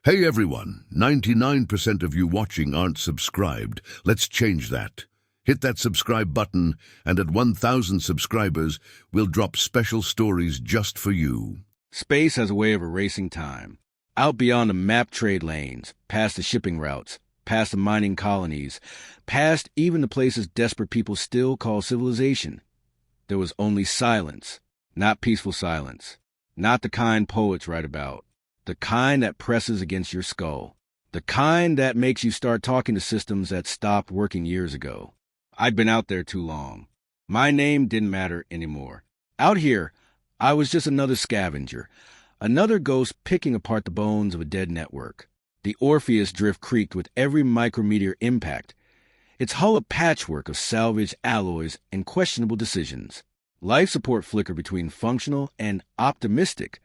Hey everyone, 99% of you watching aren't subscribed. Let's change that. Hit that subscribe button, and at 1,000 subscribers, we'll drop special stories just for you. Space has a way of erasing time. Out beyond the map trade lanes, past the shipping routes, past the mining colonies, past even the places desperate people still call civilization. There was only silence, not peaceful silence, not the kind poets write about, the kind that presses against your skull, the kind that makes you start talking to systems that stopped working years ago. I'd been out there too long. My name didn't matter anymore. Out here, I was just another scavenger, another ghost picking apart the bones of a dead network. The Orpheus drift creaked with every micrometeor impact, its hull a patchwork of salvaged alloys and questionable decisions. Life support flickered between functional and optimistic.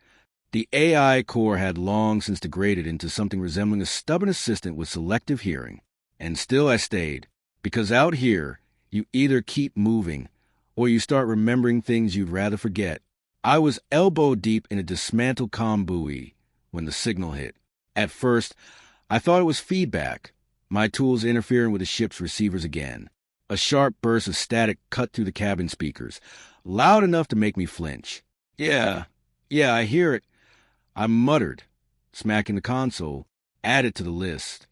The AI core had long since degraded into something resembling a stubborn assistant with selective hearing. And still I stayed, because out here, you either keep moving, or you start remembering things you'd rather forget. I was elbow deep in a dismantled comm buoy when the signal hit. At first, I thought it was feedback, my tools interfering with the ship's receivers again. A sharp burst of static cut through the cabin speakers, loud enough to make me flinch. Yeah, I hear it. I muttered, smacking the console, added to the list.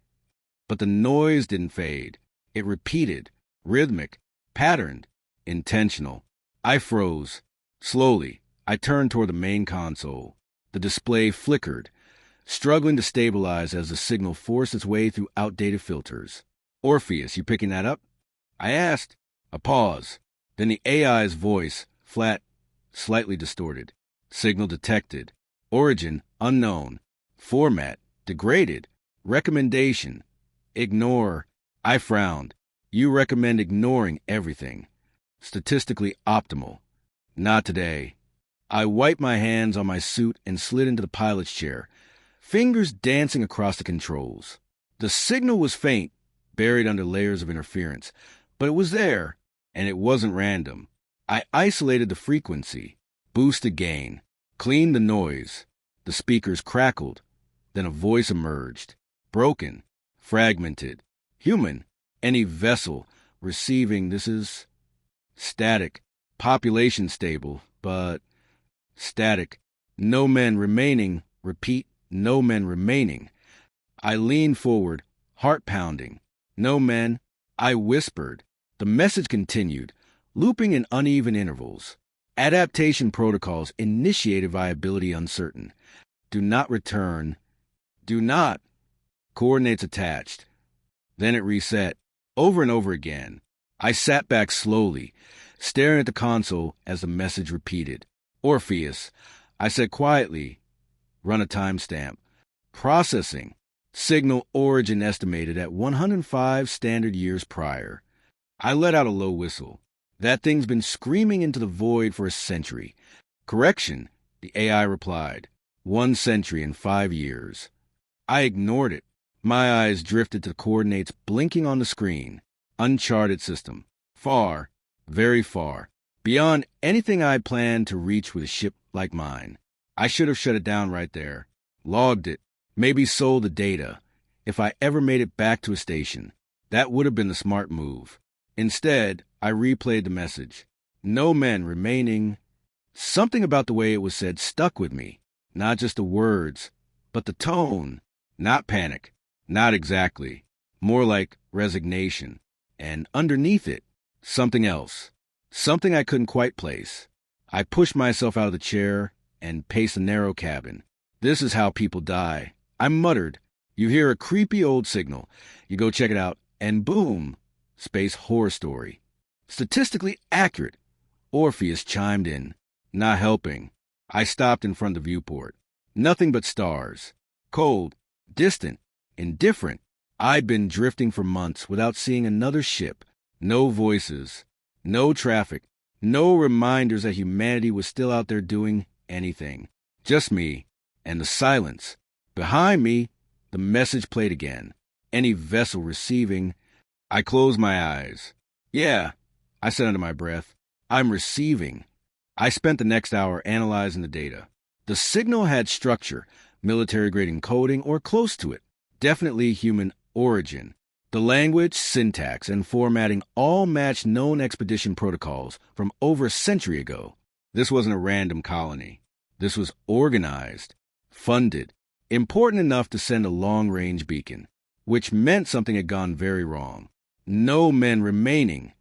But the noise didn't fade. It repeated, rhythmic, patterned, intentional. I froze. Slowly, I turned toward the main console. The display flickered, struggling to stabilize as the signal forced its way through outdated filters. Orpheus, you picking that up? I asked. A pause. Then the AI's voice, flat, slightly distorted. Signal detected. Origin, unknown. Format, degraded. Recommendation, ignore. I frowned. You recommend ignoring everything. Statistically optimal. Not today. I wiped my hands on my suit and slid into the pilot's chair, fingers dancing across the controls. The signal was faint, buried under layers of interference, but it was there, and it wasn't random. I isolated the frequency, boosted gain, cleaned the noise. The speakers crackled. Then a voice emerged, broken, fragmented, human. Any vessel receiving this is static, population stable, but static. No men remaining. Repeat, no men remaining. I leaned forward, heart pounding. No men. I whispered. The message continued, looping in uneven intervals. Adaptation protocols initiated viability uncertain. Do not return. Do not. Coordinates attached. Then it reset, over and over again. I sat back slowly, staring at the console as the message repeated. Orpheus, I said quietly. Run a timestamp. Processing. Signal origin estimated at 105 standard years prior. I let out a low whistle. That thing's been screaming into the void for a century. Correction, the AI replied. 1 century and 5 years. I ignored it. My eyes drifted to the coordinates blinking on the screen. Uncharted system. Far, very far. Beyond anything I planned to reach with a ship like mine. I should have shut it down right there. Logged it. Maybe sold the data. If I ever made it back to a station. That would have been the smart move. Instead, I replayed the message. No men remaining. Something about the way it was said stuck with me. Not just the words, but the tone. Not panic. Not exactly. More like resignation. And underneath it, something else. Something I couldn't quite place. I pushed myself out of the chair and paced the narrow cabin. This is how people die. I muttered. You hear a creepy old signal. You go check it out, and boom, space horror story. Statistically accurate. Orpheus chimed in. Not helping. I stopped in front of the viewport. Nothing but stars. Cold, distant, indifferent. I'd been drifting for months without seeing another ship. No voices. No traffic. No reminders that humanity was still out there doing anything. Just me. And the silence. Behind me, the message played again. Any vessel receiving. I closed my eyes. Yeah, I said under my breath. I'm receiving. I spent the next hour analyzing the data. The signal had structure, military-grade encoding, or close to it. Definitely human origin. The language, syntax, and formatting all matched known expedition protocols from over a century ago. This wasn't a random colony. This was organized, funded, important enough to send a long-range beacon, which meant something had gone very wrong. No men remaining,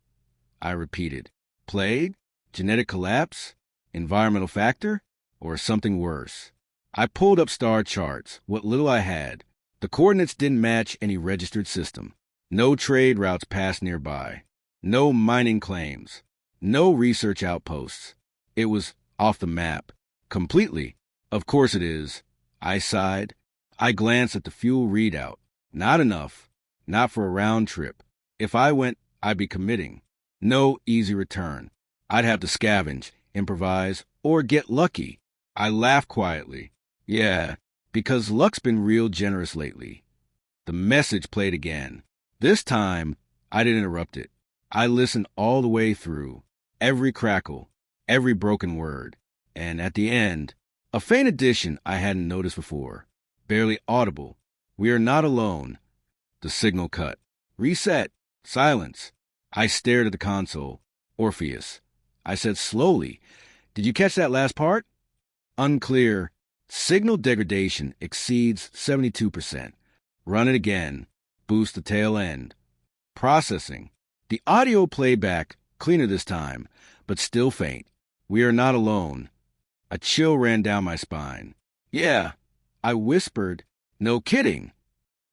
I repeated. Plague? Genetic collapse? Environmental factor? Or something worse? I pulled up star charts, what little I had. The coordinates didn't match any registered system. No trade routes passed nearby. No mining claims. No research outposts. It was off the map. Completely. Of course it is. I sighed. I glanced at the fuel readout. Not enough. Not for a round trip. If I went, I'd be committing. No easy return. I'd have to scavenge, improvise, or get lucky. I laughed quietly. Yeah, because luck's been real generous lately. The message played again. This time, I didn't interrupt it. I listened all the way through, every crackle, every broken word. And at the end, a faint addition I hadn't noticed before. Barely audible. We are not alone. The signal cut. Reset. Silence. I stared at the console. Orpheus. I said slowly, "Did you catch that last part?" Unclear. Signal degradation exceeds 72%. Run it again. Boost the tail end. Processing. The audio playback, cleaner this time, but still faint. We are not alone. A chill ran down my spine. Yeah, I whispered. No kidding.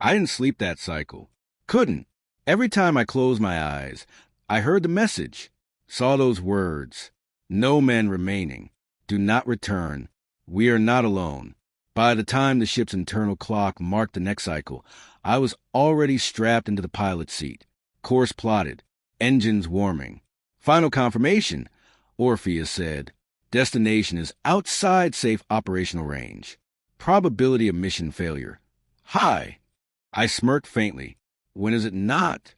I didn't sleep that cycle. Couldn't. Every time I closed my eyes, I heard the message. Saw those words. No men remaining. Do not return. We are not alone. By the time the ship's internal clock marked the next cycle, I was already strapped into the pilot seat. Course plotted. Engines warming. Final confirmation, Orpheus said. Destination is outside safe operational range. Probability of mission failure. High. I smirked faintly. When is it not?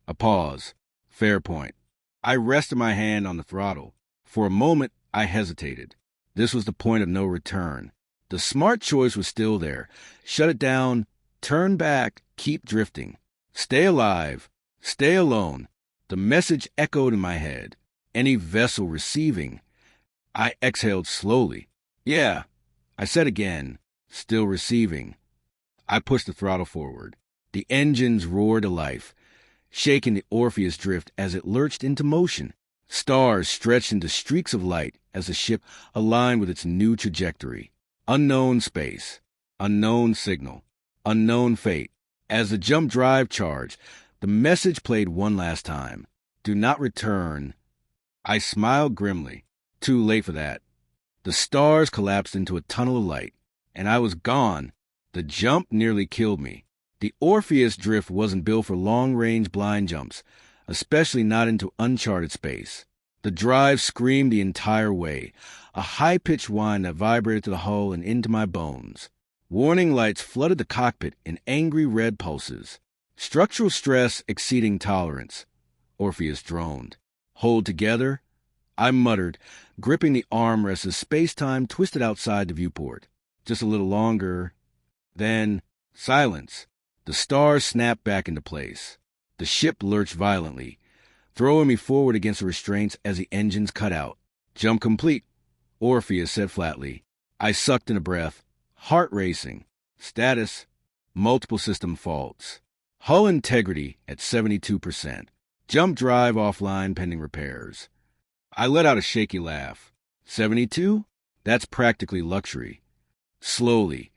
A pause. Fair point. I rested my hand on the throttle. For a moment, I hesitated. This was the point of no return. The smart choice was still there. Shut it down, turn back, keep drifting. Stay alive, stay alone. The message echoed in my head. Any vessel receiving. I exhaled slowly. Yeah, I said again, still receiving. I pushed the throttle forward. The engines roared to life, shaking the Orpheus drift as it lurched into motion. Stars stretched into streaks of light as the ship aligned with its new trajectory. Unknown space, unknown signal, unknown fate. As the jump drive charged, the message played one last time. Do not return. I smiled grimly. Too late for that. The stars collapsed into a tunnel of light, and I was gone. The jump nearly killed me. The Orpheus drift wasn't built for long-range blind jumps, especially not into uncharted space. The drive screamed the entire way, a high-pitched whine that vibrated to the hull and into my bones. Warning lights flooded the cockpit in angry red pulses. Structural stress exceeding tolerance. Orpheus droned. Hold together? I muttered, gripping the armrest as space-time twisted outside the viewport. Just a little longer. Then, silence. The stars snapped back into place. The ship lurched violently, throwing me forward against the restraints as the engines cut out. Jump complete, Orpheus said flatly. I sucked in a breath, heart racing. Status, multiple system faults. Hull integrity at 72%. Jump drive offline pending repairs. I let out a shaky laugh. 72? That's practically luxury. Slowly,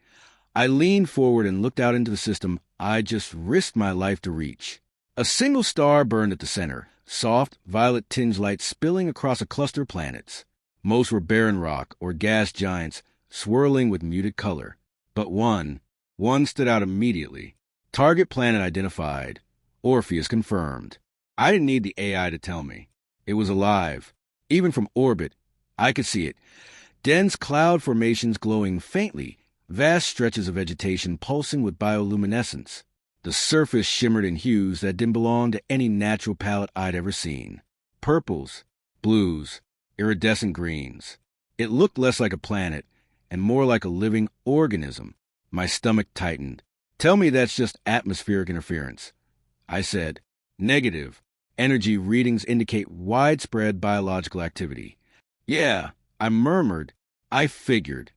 I leaned forward and looked out into the system I just risked my life to reach. A single star burned at the center, soft, violet-tinged light spilling across a cluster of planets. Most were barren rock or gas giants swirling with muted color. But one stood out immediately. Target planet identified. Orpheus confirmed. I didn't need the AI to tell me. It was alive. Even from orbit, I could see it. Dense cloud formations glowing faintly, vast stretches of vegetation pulsing with bioluminescence. The surface shimmered in hues that didn't belong to any natural palette I'd ever seen. Purples, blues, iridescent greens. It looked less like a planet and more like a living organism. My stomach tightened. Tell me that's just atmospheric interference. I said, negative. Energy readings indicate widespread biological activity. Yeah, I murmured. I figured.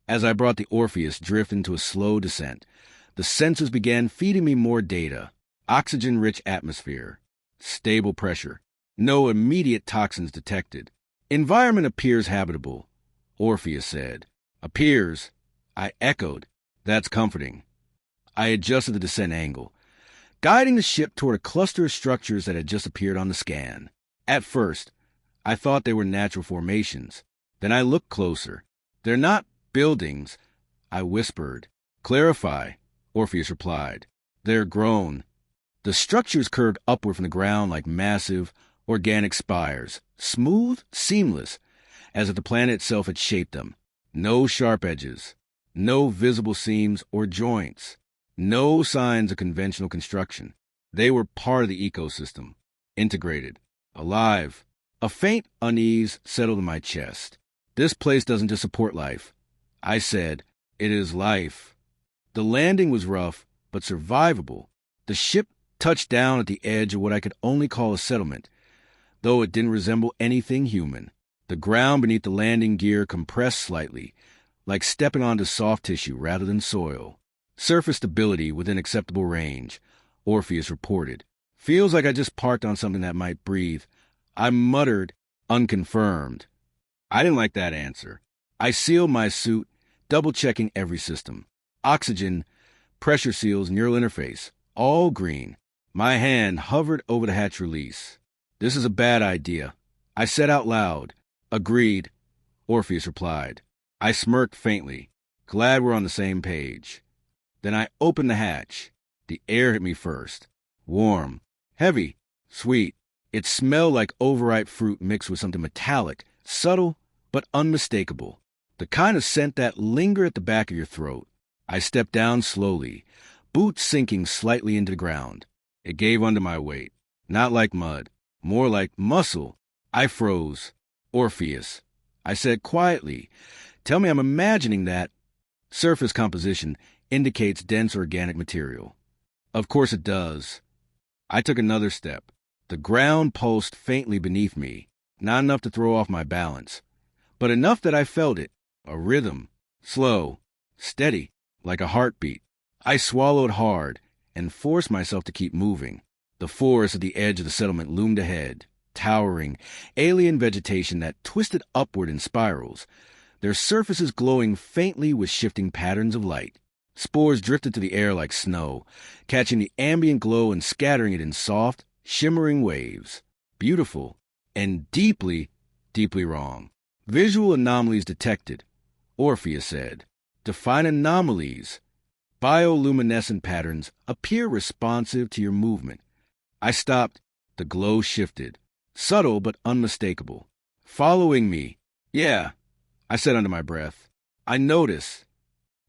As I brought the Orpheus drift into a slow descent, the sensors began feeding me more data. Oxygen-rich atmosphere. Stable pressure. No immediate toxins detected. Environment appears habitable, Orpheus said. Appears? I echoed. That's comforting. I adjusted the descent angle, guiding the ship toward a cluster of structures that had just appeared on the scan. At first, I thought they were natural formations. Then I looked closer. They're not buildings, I whispered. Clarify, Orpheus replied. They're grown. The structures curved upward from the ground like massive, organic spires, smooth, seamless, as if the planet itself had shaped them. No sharp edges, no visible seams or joints, no signs of conventional construction. They were part of the ecosystem, integrated, alive. A faint unease settled in my chest. This place doesn't just support life. I said, it is life. The landing was rough, but survivable. The ship touched down at the edge of what I could only call a settlement, though it didn't resemble anything human. The ground beneath the landing gear compressed slightly, like stepping onto soft tissue rather than soil. Surface stability within acceptable range, Orpheus reported. Feels like I just parked on something that might breathe. I muttered, unconfirmed. I didn't like that answer. I sealed my suit, double-checking every system. Oxygen, pressure seals, neural interface, all green. My hand hovered over the hatch release. This is a bad idea. I said out loud. Agreed, Orpheus replied. I smirked faintly, glad we're on the same page. Then I opened the hatch. The air hit me first. Warm, heavy, sweet. It smelled like overripe fruit mixed with something metallic, subtle but unmistakable. The kind of scent that lingered at the back of your throat. I stepped down slowly, boots sinking slightly into the ground. It gave under my weight. Not like mud, more like muscle. I froze. Orpheus. I said quietly, tell me I'm imagining that. Surface composition indicates dense organic material. Of course it does. I took another step. The ground pulsed faintly beneath me, not enough to throw off my balance, but enough that I felt it, a rhythm, slow, steady, like a heartbeat. I swallowed hard and forced myself to keep moving. The forest at the edge of the settlement loomed ahead, towering, alien vegetation that twisted upward in spirals, their surfaces glowing faintly with shifting patterns of light. Spores drifted to the air like snow, catching the ambient glow and scattering it in soft, shimmering waves. Beautiful, and deeply, deeply wrong. Visual anomalies detected, Orpheus said. Define anomalies. Bioluminescent patterns appear responsive to your movement. I stopped. The glow shifted. Subtle but unmistakable. Following me. Yeah, I said under my breath. I noticed.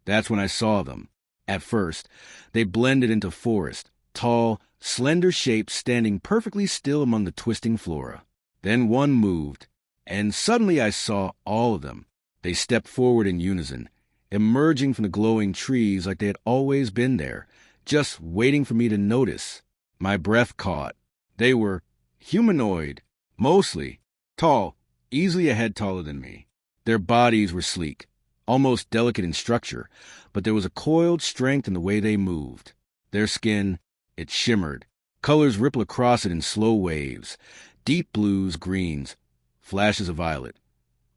That's when I saw them. At first, they blended into forest, tall, slender shapes standing perfectly still among the twisting flora. Then one moved, and suddenly I saw all of them. They stepped forward in unison, emerging from the glowing trees like they had always been there, just waiting for me to notice. My breath caught. They were humanoid, mostly, tall, easily a head taller than me. Their bodies were sleek, almost delicate in structure, but there was a coiled strength in the way they moved. Their skin, it shimmered. Colors rippled across it in slow waves, deep blues, greens, flashes of violet,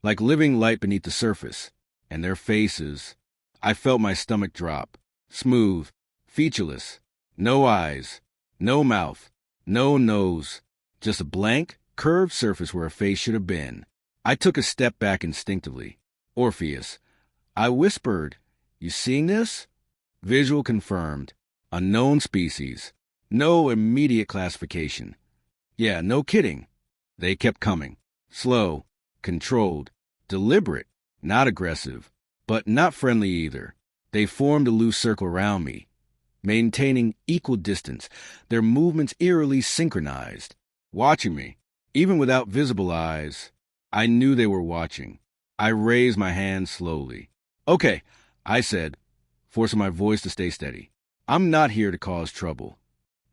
like living light beneath the surface. And their faces, I felt my stomach drop, smooth, featureless, no eyes, no mouth, no nose, just a blank, curved surface where a face should have been. I took a step back instinctively. Orpheus. I whispered, you seeing this? Visual confirmed. Unknown species. No immediate classification. Yeah, no kidding. They kept coming. Slow, controlled, deliberate, not aggressive, but not friendly either. They formed a loose circle around me, maintaining equal distance, their movements eerily synchronized, watching me. Even without visible eyes, I knew they were watching. I raised my hand slowly. Okay, I said, forcing my voice to stay steady. I'm not here to cause trouble.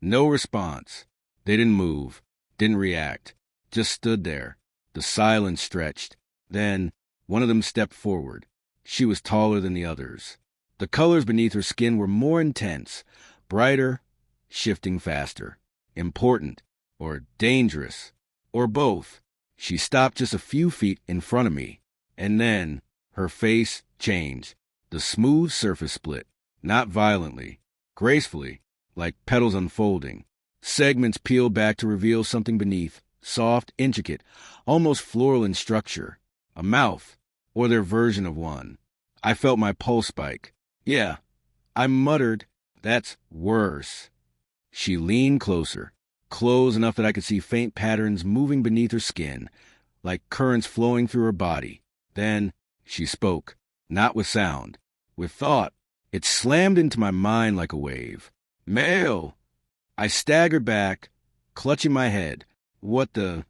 No response. They didn't move, didn't react, just stood there. The silence stretched. Then one of them stepped forward. She was taller than the others. The colors beneath her skin were more intense, brighter, shifting faster. Important, or dangerous, or both. She stopped just a few feet in front of me, and then her face changed. The smooth surface split, not violently, gracefully, like petals unfolding. Segments peeled back to reveal something beneath, soft, intricate, almost floral in structure. A mouth, or their version of one. I felt my pulse spike. Yeah, I muttered, "That's worse." She leaned closer, close enough that I could see faint patterns moving beneath her skin, like currents flowing through her body. Then she spoke, not with sound, with thought. It slammed into my mind like a wave. "Male!" I staggered back, clutching my head. What the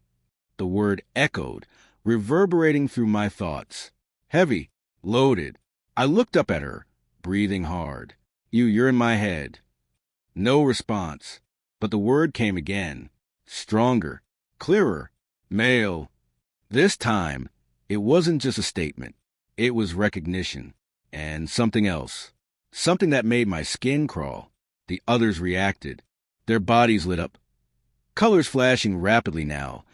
word echoed, reverberating through my thoughts. Heavy, loaded. I looked up at her, breathing hard. You're in my head." No response, but the word came again, stronger, clearer. "Male." This time, it wasn't just a statement. It was recognition, and something else. Something that made my skin crawl. The others reacted. Their bodies lit up. Colors flashing rapidly now,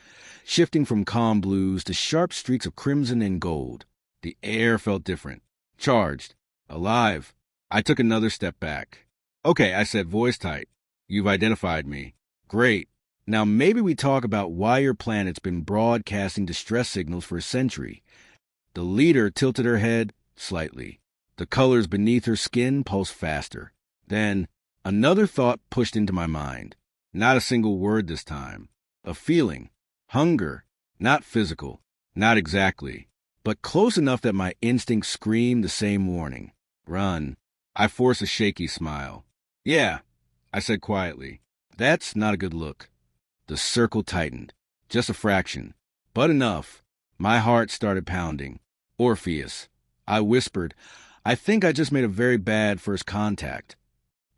shifting from calm blues to sharp streaks of crimson and gold. The air felt different, charged, alive. I took another step back. "Okay," I said, voice tight. "You've identified me. Great. Now maybe we talk about why your planet's been broadcasting distress signals for a century." The leader tilted her head slightly. The colors beneath her skin pulsed faster. Then another thought pushed into my mind. Not a single word this time. A feeling. Hunger. Not physical. Not exactly. But close enough that my instincts screamed the same warning. "Run." I forced a shaky smile. "Yeah," I said quietly. "That's not a good look." The circle tightened. Just a fraction. But enough. My heart started pounding. "Orpheus." I whispered. "I think I just made a very bad first contact."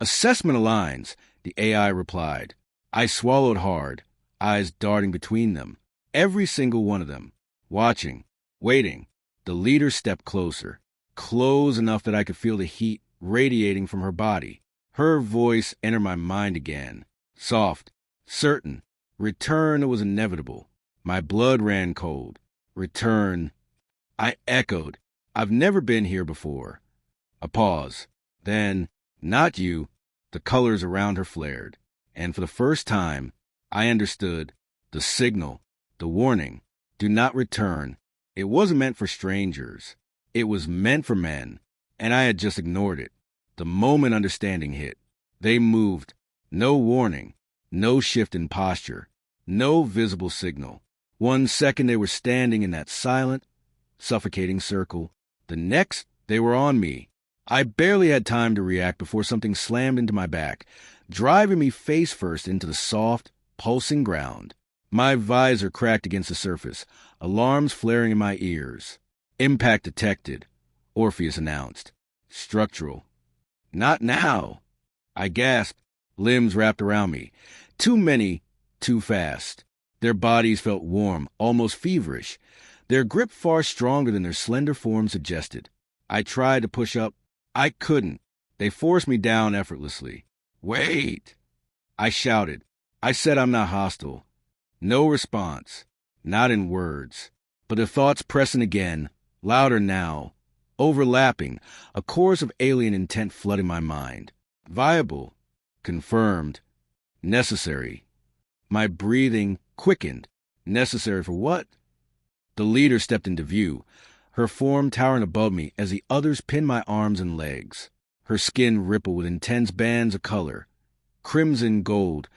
"Assessment aligns," the AI replied. I swallowed hard, eyes darting between them. Every single one of them. Watching. Waiting. The leader stepped closer. Close enough that I could feel the heat radiating from her body. Her voice entered my mind again. Soft. Certain. Return was inevitable. My blood ran cold. Return. I echoed. "I've never been here before." A pause. Then, "Not you." The colors around her flared. And for the first time, I understood. The signal. The warning. Do not return. It wasn't meant for strangers. It was meant for men. And I had just ignored it. The moment understanding hit. They moved. No warning. No shift in posture. No visible signal. 1 second they were standing in that silent, suffocating circle. The next, they were on me. I barely had time to react before something slammed into my back, driving me face first into the soft, pulsing ground. My visor cracked against the surface, alarms flaring in my ears. "Impact detected," Orpheus announced. "Structural." "Not now." I gasped, limbs wrapped around me. Too many, too fast. Their bodies felt warm, almost feverish. Their grip far stronger than their slender forms suggested. I tried to push up. I couldn't. They forced me down effortlessly. "Wait!" I shouted. I said I'm not hostile. No response. Not in words. But the thoughts pressing again, louder now, overlapping, a chorus of alien intent flooding my mind. Viable. Confirmed. Necessary. My breathing quickened. Necessary for what? The leader stepped into view, her form towering above me as the others pinned my arms and legs. Her skin rippled with intense bands of color. Crimson gold,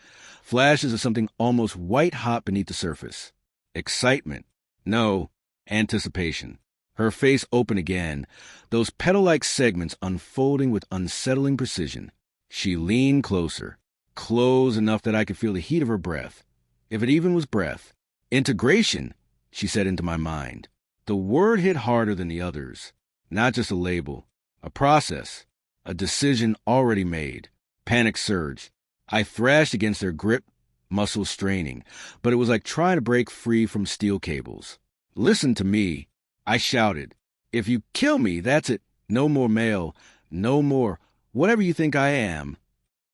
flashes of something almost white-hot beneath the surface. Excitement. No, anticipation. Her face opened again, those petal-like segments unfolding with unsettling precision. She leaned closer, close enough that I could feel the heat of her breath. If it even was breath. "Integration," she said into my mind. The word hit harder than the others. Not just a label, a process, a decision already made. Panic surged. I thrashed against their grip, muscles straining, but it was like trying to break free from steel cables. Listen to me, I shouted. If you kill me, that's it. No more male, no more whatever you think I am.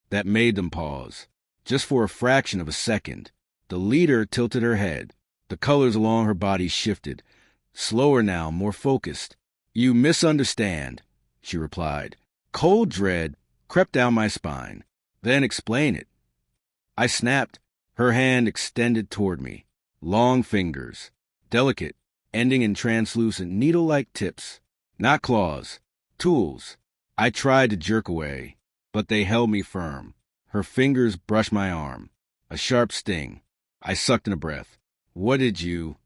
That made them pause. Just for a fraction of a second. The leader tilted her head. The colors along her body shifted. Slower now, more focused. You misunderstand, she replied. Cold dread crept down my spine. Then explain it. I snapped, her hand extended toward me. Long fingers, delicate, ending in translucent needle-like tips. Not claws, tools. I tried to jerk away, but they held me firm. Her fingers brushed my arm. A sharp sting. I sucked in a breath. What did you...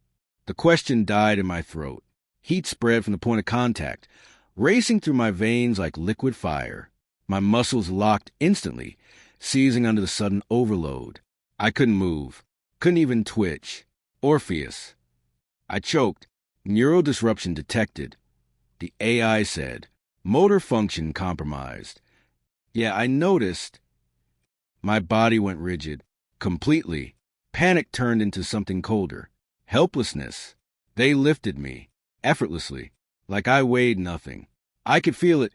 The question died in my throat. Heat spread from the point of contact, racing through my veins like liquid fire. My muscles locked instantly, seizing under the sudden overload. I couldn't move, couldn't even twitch. Orpheus. I choked. Neural disruption detected. The AI said, motor function compromised. Yeah, I noticed. My body went rigid, completely. Panic turned into something colder. Helplessness. They lifted me, effortlessly, like I weighed nothing. I could feel it,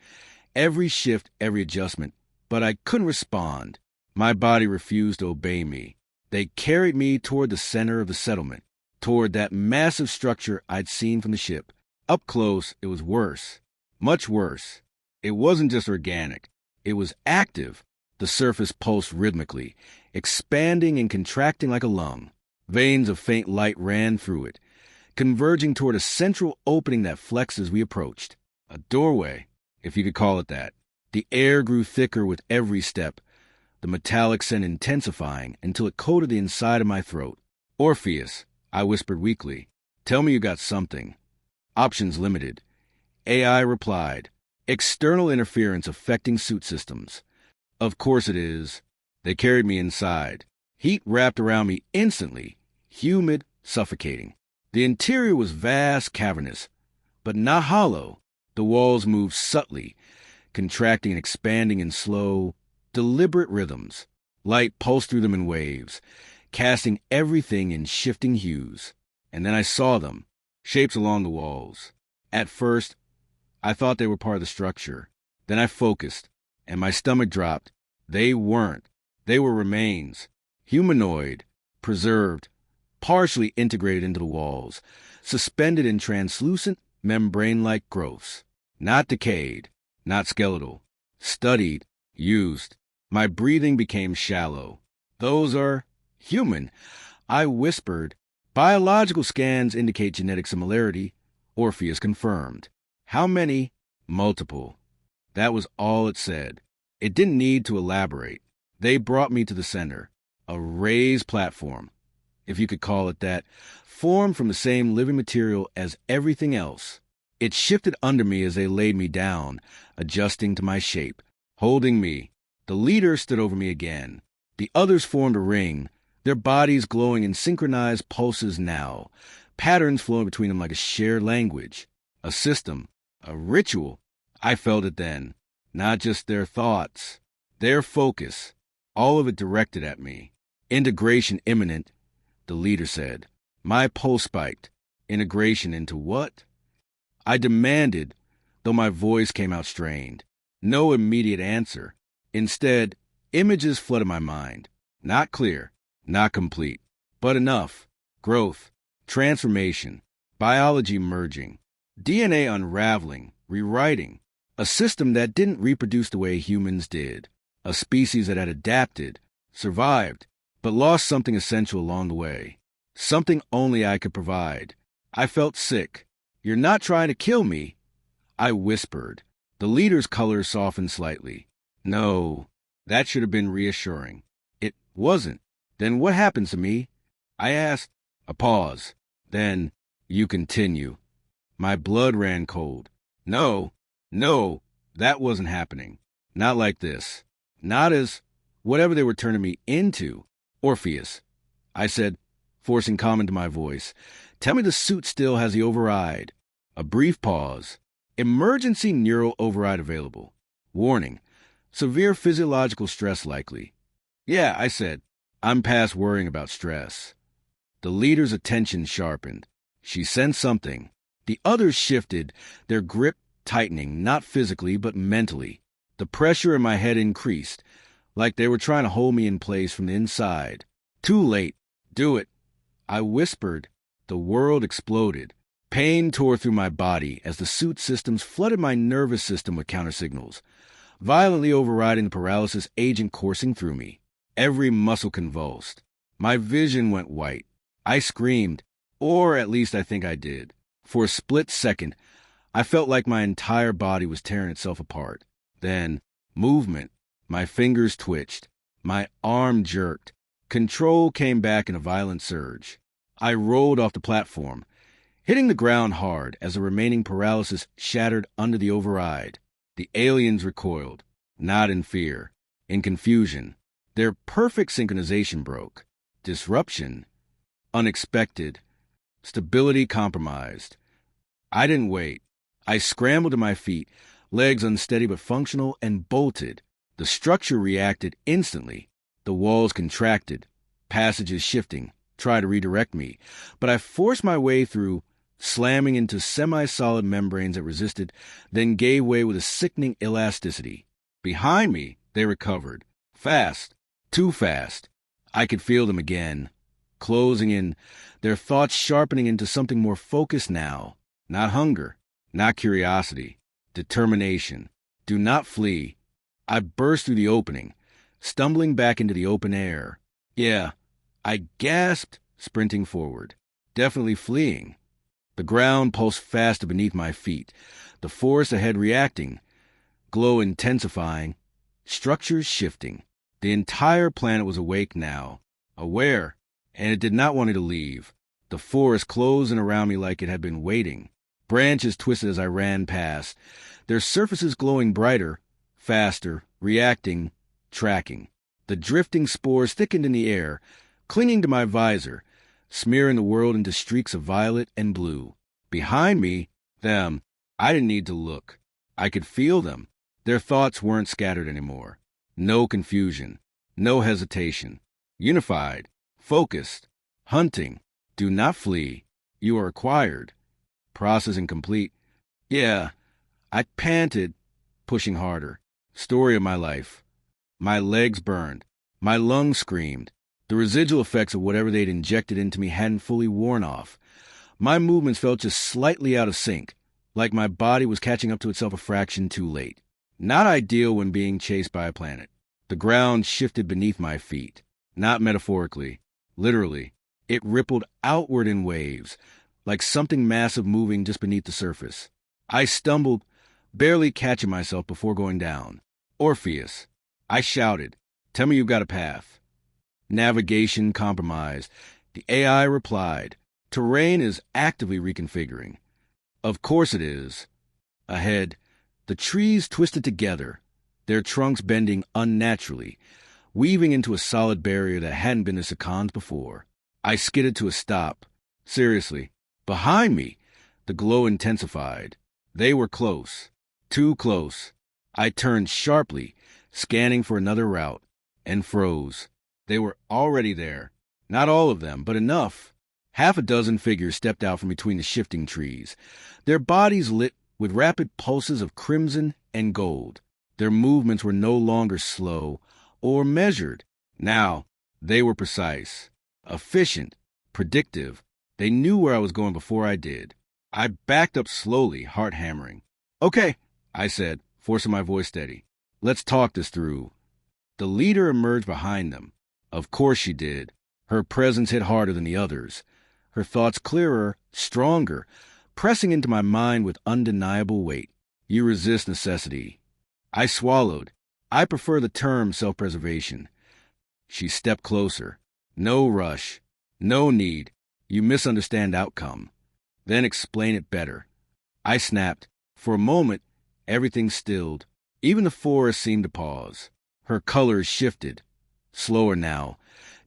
every shift, every adjustment, but I couldn't respond. My body refused to obey me. They carried me toward the center of the settlement, toward that massive structure I'd seen from the ship. Up close, it was worse, much worse. It wasn't just organic. It was active. The surface pulsed rhythmically, expanding and contracting like a lung. Veins of faint light ran through it, converging toward a central opening that flexed as we approached. A doorway, if you could call it that. The air grew thicker with every step, the metallic scent intensifying until it coated the inside of my throat. Orpheus, I whispered weakly, tell me you got something. Options limited. AI replied, external interference affecting suit systems. Of course it is. They carried me inside. Heat wrapped around me instantly, humid, suffocating. The interior was vast, cavernous, but not hollow. The walls moved subtly, contracting and expanding in slow, deliberate rhythms. Light pulsed through them in waves, casting everything in shifting hues. And then I saw them, shapes along the walls. At first, I thought they were part of the structure. Then I focused, and my stomach dropped. They weren't. They were remains, humanoid, preserved, partially integrated into the walls, suspended in translucent, membrane-like growths. Not decayed, not skeletal. Studied, used. My breathing became shallow. Those are human, I whispered. Biological scans indicate genetic similarity, Orpheus confirmed. How many? Multiple. That was all it said. It didn't need to elaborate. They brought me to the center, a raised platform, if you could call it that, formed from the same living material as everything else. It shifted under me as they laid me down, adjusting to my shape, holding me. The leader stood over me again. The others formed a ring, their bodies glowing in synchronized pulses now, patterns flowing between them like a shared language, a system, a ritual. I felt it then. Not just their thoughts, their focus, all of it directed at me. Integration imminent, the leader said. My pulse spiked. Integration into what? I demanded, though my voice came out strained. No immediate answer. Instead, images flooded my mind. Not clear, not complete, but enough. Growth, transformation, biology merging, DNA unraveling, rewriting. A system that didn't reproduce the way humans did. A species that had adapted, survived, but lost something essential along the way. Something only I could provide. I felt sick. You're not trying to kill me, I whispered. The leader's color softened slightly. No, that should have been reassuring. It wasn't. Then what happens to me? I asked. A pause. Then, you continue. My blood ran cold. No, that wasn't happening. Not like this. Not as whatever they were turning me into. Orpheus, I said, forcing calm into my voice. Tell me the suit still has the override. A brief pause. Emergency neural override available. Warning. Severe physiological stress likely. Yeah, I said. I'm past worrying about stress. The leader's attention sharpened. She sensed something. The others shifted, their grip tightening, not physically, but mentally. The pressure in my head increased, like they were trying to hold me in place from the inside. Too late. Do it. I whispered. The world exploded. Pain tore through my body as the suit systems flooded my nervous system with countersignals, violently overriding the paralysis agent coursing through me. Every muscle convulsed. My vision went white. I screamed, or at least I think I did. For a split second, I felt like my entire body was tearing itself apart. Then, movement. My fingers twitched. My arm jerked. Control came back in a violent surge. I rolled off the platform, hitting the ground hard as the remaining paralysis shattered under the override. The aliens recoiled, not in fear, in confusion. Their perfect synchronization broke. Disruption. Unexpected. Stability compromised. I didn't wait. I scrambled to my feet, legs unsteady but functional, and bolted. The structure reacted instantly. The walls contracted, passages shifting, tried to redirect me, but I forced my way through, slamming into semi-solid membranes that resisted, then gave way with a sickening elasticity. Behind me, they recovered. Fast. Too fast. I could feel them again, closing in, their thoughts sharpening into something more focused now. Not hunger, not curiosity, determination. Do not flee. I burst through the opening, stumbling back into the open air. Yeah, I gasped, sprinting forward. Definitely fleeing. The ground pulsed faster beneath my feet, the forest ahead reacting, glow intensifying, structures shifting. The entire planet was awake now, aware, and it did not want me to leave. The forest closed in around me like it had been waiting. Branches twisted as I ran past, their surfaces glowing brighter, faster, reacting, tracking. The drifting spores thickened in the air, clinging to my visor, smearing the world into streaks of violet and blue. Behind me, them. I didn't need to look. I could feel them. Their thoughts weren't scattered anymore. No confusion. No hesitation. Unified. Focused. Hunting. Do not flee. You are acquired. Processing complete. Yeah. I panted, pushing harder. Story of my life. My legs burned. My lungs screamed. The residual effects of whatever they'd injected into me hadn't fully worn off. My movements felt just slightly out of sync, like my body was catching up to itself a fraction too late. Not ideal when being chased by a planet. The ground shifted beneath my feet. Not metaphorically. Literally. It rippled outward in waves, like something massive moving just beneath the surface. I stumbled, barely catching myself before going down. Orpheus. I shouted, "Tell me you've got a path." Navigation compromised. The AI replied, "Terrain is actively reconfiguring." Of course it is. Ahead, the trees twisted together, their trunks bending unnaturally, weaving into a solid barrier that hadn't been this icons before. I skidded to a stop. Seriously. Behind me, the glow intensified. They were close. Too close. I turned sharply, scanning for another route, and froze. They were already there. Not all of them, but enough. Half a dozen figures stepped out from between the shifting trees, their bodies lit with rapid pulses of crimson and gold. Their movements were no longer slow or measured. Now, they were precise, efficient, predictive. They knew where I was going before I did. I backed up slowly, heart hammering. "Okay," I said, forcing my voice steady. "Let's talk this through." The leader emerged behind them. Of course she did. Her presence hit harder than the others. Her thoughts clearer, stronger, pressing into my mind with undeniable weight. You resist necessity. I swallowed. I prefer the term self-preservation. She stepped closer. No rush. No need. You misunderstand outcome. Then explain it better. I snapped. For a moment, everything stilled. Even the forest seemed to pause. Her colors shifted. Slower now.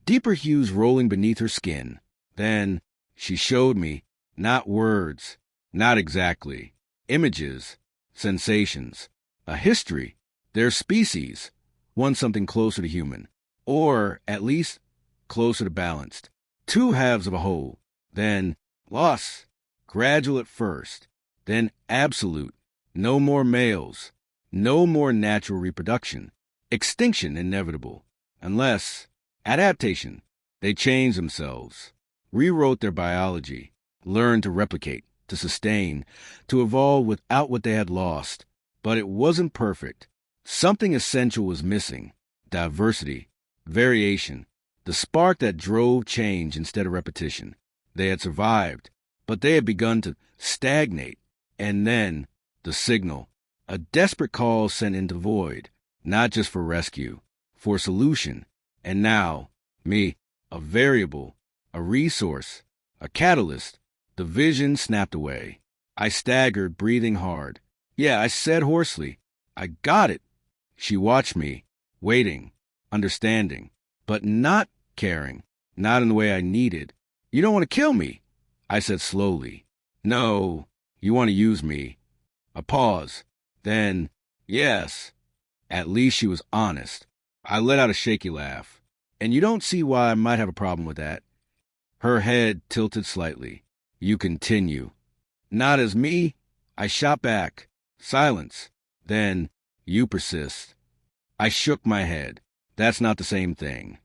Deeper hues rolling beneath her skin. Then she showed me, not words, not exactly, Images, sensations, a history, their species, one something closer to human, or at least closer to balanced. Two halves of a whole, then loss, gradual at first, then absolute, no more males, no more natural reproduction, extinction inevitable, unless adaptation. They changed themselves, rewrote their biology, learned to replicate, to sustain, to evolve without what they had lost. But it wasn't perfect. Something essential was missing: diversity, variation, the spark that drove change instead of repetition. They had survived, but they had begun to stagnate. And then, the signal, a desperate call sent into the void, not just for rescue, for solution. And now, me, a variable, a resource, a catalyst. The vision snapped away. I staggered, breathing hard. Yeah, I said hoarsely, I got it. She watched me, waiting, understanding, but not caring, not in the way I needed. You don't want to kill me, I said slowly. No, you want to use me. A pause. Then, yes. At least she was honest. I let out a shaky laugh. And you don't see why I might have a problem with that. Her head tilted slightly. You continue. Not as me. I shot back. Silence. Then, you persist. I shook my head. That's not the same thing.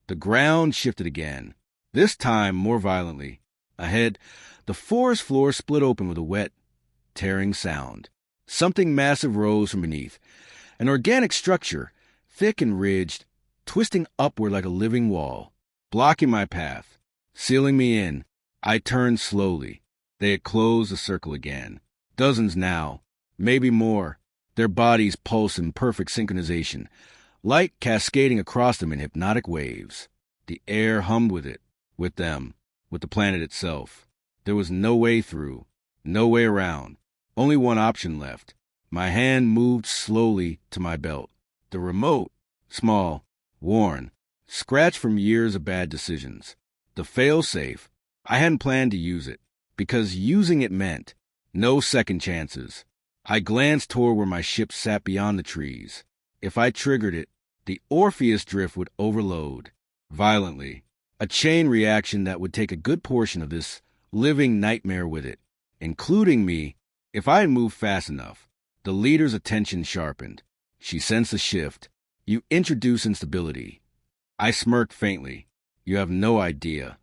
The ground shifted again, this time more violently. Ahead, the forest floor split open with a wet, tearing sound. Something massive rose from beneath. An organic structure, thick and ridged, twisting upward like a living wall, blocking my path, sealing me in. I turned slowly. They had closed the circle again. Dozens now, maybe more, their bodies pulse in perfect synchronization, light cascading across them in hypnotic waves. The air hummed with it, with them, with the planet itself. There was no way through, no way around, only one option left. My hand moved slowly to my belt. The remote, small, worn, scratched from years of bad decisions. The fail-safe. I hadn't planned to use it, because using it meant no second chances. I glanced toward where my ship sat beyond the trees. If I triggered it, the Orpheus drift would overload, violently, a chain reaction that would take a good portion of this living nightmare with it, including me. If I had moved fast enough. The leader's attention sharpened. She sensed a shift. You introduce instability. I smirked faintly. You have no idea.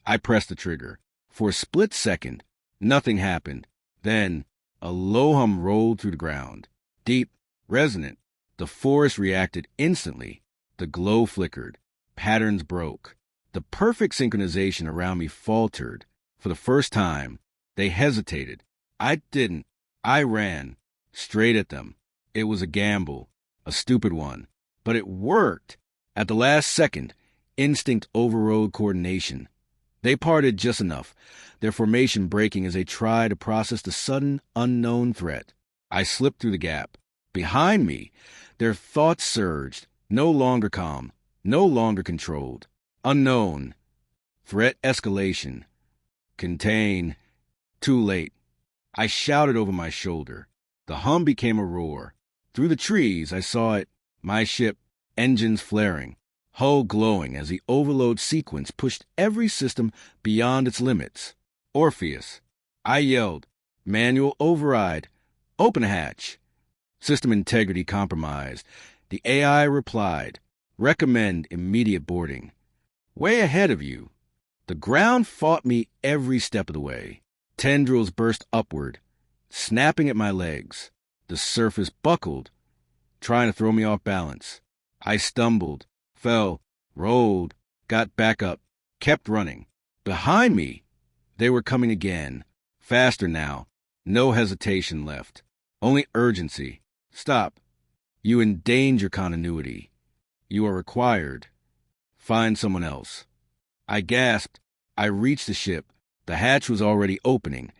I pressed the trigger. For a split second, nothing happened. Then, a low hum rolled through the ground. Deep, resonant. The forest reacted instantly. The glow flickered. Patterns broke. The perfect synchronization around me faltered. For the first time, they hesitated. I didn't. I ran. Straight at them. It was a gamble. A stupid one. But it worked. At the last second, instinct overrode coordination. They parted just enough, their formation breaking as they tried to process the sudden, unknown threat. I slipped through the gap. Behind me, their thoughts surged, no longer calm, no longer controlled. Unknown. Threat escalation. Contain. Too late. I shouted over my shoulder. The hum became a roar. Through the trees, I saw it, my ship, engines flaring, hull glowing as the overload sequence pushed every system beyond its limits. Orpheus. I yelled. Manual override. Open hatch. System integrity compromised. The AI replied. Recommend immediate boarding. Way ahead of you. The ground fought me every step of the way. Tendrils burst upward, snapping at my legs. The surface buckled, trying to throw me off balance. I stumbled, fell, rolled, got back up, kept running. Behind me, they were coming again, faster now. No hesitation left, only urgency. Stop. You endanger continuity. You are required. Find someone else. I gasped. I reached the ship. The hatch was already opening,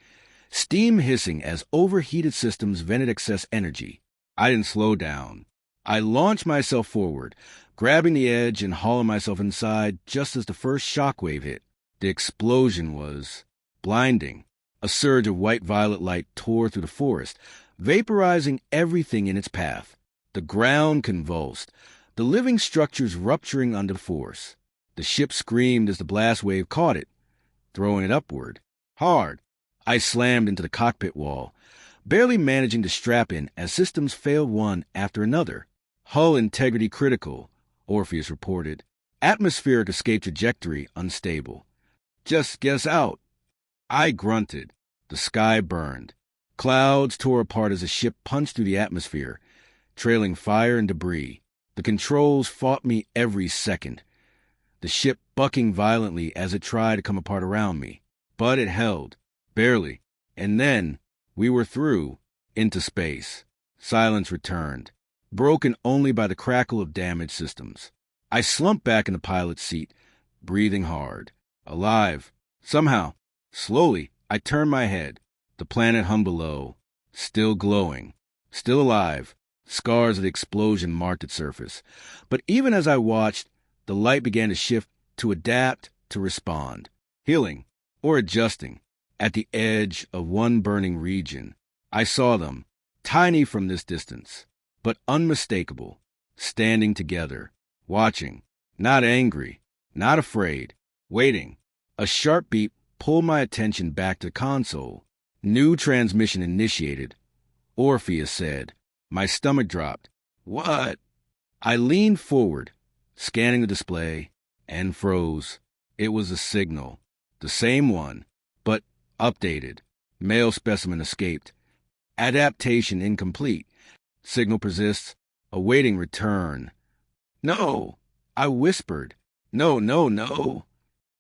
steam hissing as overheated systems vented excess energy. I didn't slow down. I launched myself forward, grabbing the edge and hauling myself inside just as the first shockwave hit. The explosion was blinding, A surge of white-violet light tore through the forest, vaporizing everything in its path. The ground convulsed, the living structures rupturing under force. The ship screamed as the blast wave caught it, throwing it upward. Hard. I slammed into the cockpit wall, barely managing to strap in as systems failed one after another. Hull integrity critical, Orpheus reported. Atmospheric escape trajectory unstable. Just guess out. I grunted. The sky burned. Clouds tore apart as the ship punched through the atmosphere, trailing fire and debris. The controls fought me every second, the ship bucking violently as it tried to come apart around me. But it held, barely. And then we were through, into space. Silence returned, broken only by the crackle of damaged systems. I slumped back in the pilot's seat, breathing hard. Alive. Somehow. Slowly, I turned my head. The planet hung below, still glowing, still alive. Scars of the explosion marked its surface. But even as I watched, the light began to shift, to adapt, to respond. Healing, or adjusting, at the edge of one burning region. I saw them, tiny from this distance, but unmistakable, standing together, watching, not angry, not afraid, waiting. A sharp beep pulled my attention back to the console. New transmission initiated, Orpheus said. My stomach dropped. What? I leaned forward, scanning the display, and froze. It was a signal. The same one, but updated. Male specimen escaped. Adaptation incomplete. Signal persists, awaiting return. No, I whispered. No, no, no.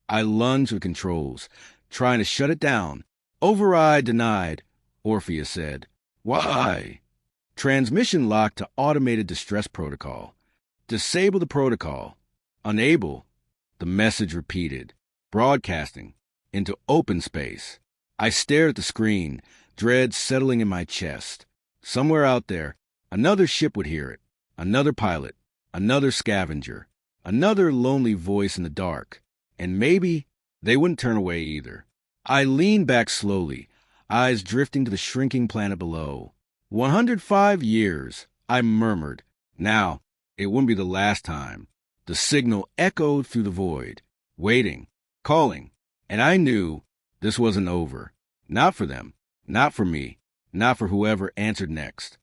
I lunged for the controls, trying to shut it down. Override denied, Orpheus said. Why? Transmission locked to automated distress protocol. Disable the protocol. Unable. The message repeated, broadcasting into open space. I stared at the screen, dread settling in my chest. Somewhere out there, another ship would hear it, another pilot, another scavenger, another lonely voice in the dark, and maybe they wouldn't turn away either. I leaned back slowly, eyes drifting to the shrinking planet below. 105 years, I murmured. Now, it wouldn't be the last time. The signal echoed through the void, waiting, calling, and I knew this wasn't over. Not for them, not for me, not for whoever answered next.